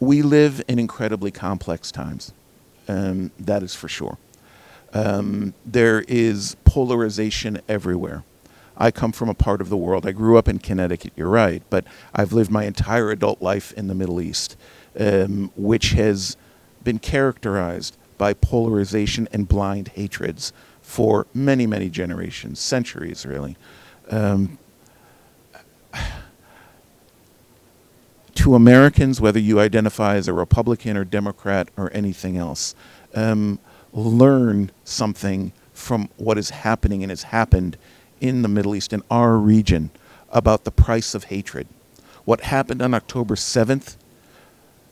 We live in incredibly complex times. That is for sure. There is polarization everywhere. I come from a part of the world. I grew up in Connecticut, you're right, but I've lived my entire adult life in the Middle East, which has been characterized by polarization and blind hatreds for many, many generations, centuries, really. To Americans, whether you identify as a Republican or Democrat or anything else, learn something from what is happening and has happened in the Middle East, in our region, about the price of hatred. What happened on October 7th,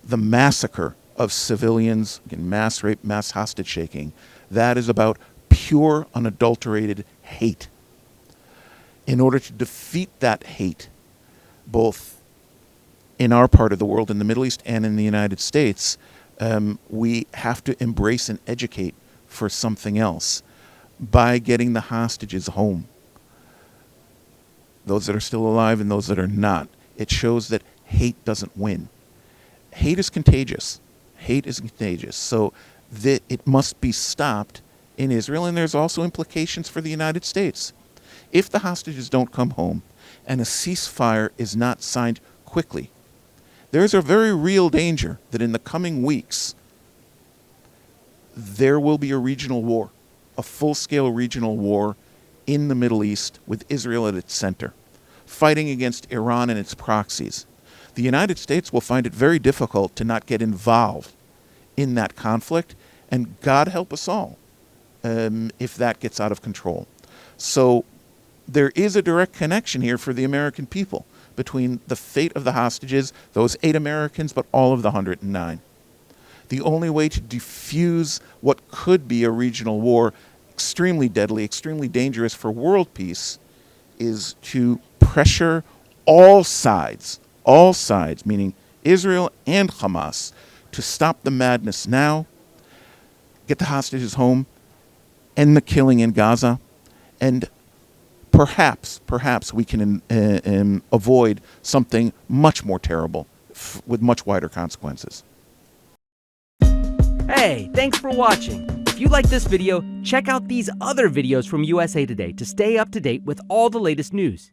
the massacre of civilians, again, mass rape, mass hostage taking, that is about pure, unadulterated hate. In order to defeat that hate, both in our part of the world, in the Middle East and in the United States, we have to embrace and educate for something else by getting the hostages home. Those that are still alive and those that are not. It shows that hate doesn't win. Hate is contagious. Hate is contagious. So it must be stopped in Israel, and there's also implications for the United States. If the hostages don't come home and a ceasefire is not signed quickly, there's a very real danger that in the coming weeks, there will be a regional war, a full-scale regional war in the Middle East with Israel at its center, fighting against Iran and its proxies. The United States will find it very difficult to not get involved in that conflict, and God help us all if that gets out of control. So there is a direct connection here for the American people between the fate of the hostages, those 8 Americans, but all of the 109. The only way to defuse what could be a regional war, extremely deadly, extremely dangerous for world peace, is to pressure all sides, meaning Israel and Hamas, to stop the madness now, get the hostages home, end the killing in Gaza, and perhaps we can avoid something much more terrible with much wider consequences. Hey, thanks for watching. If you like this video, check out these other videos from USA Today to stay up to date with all the latest news.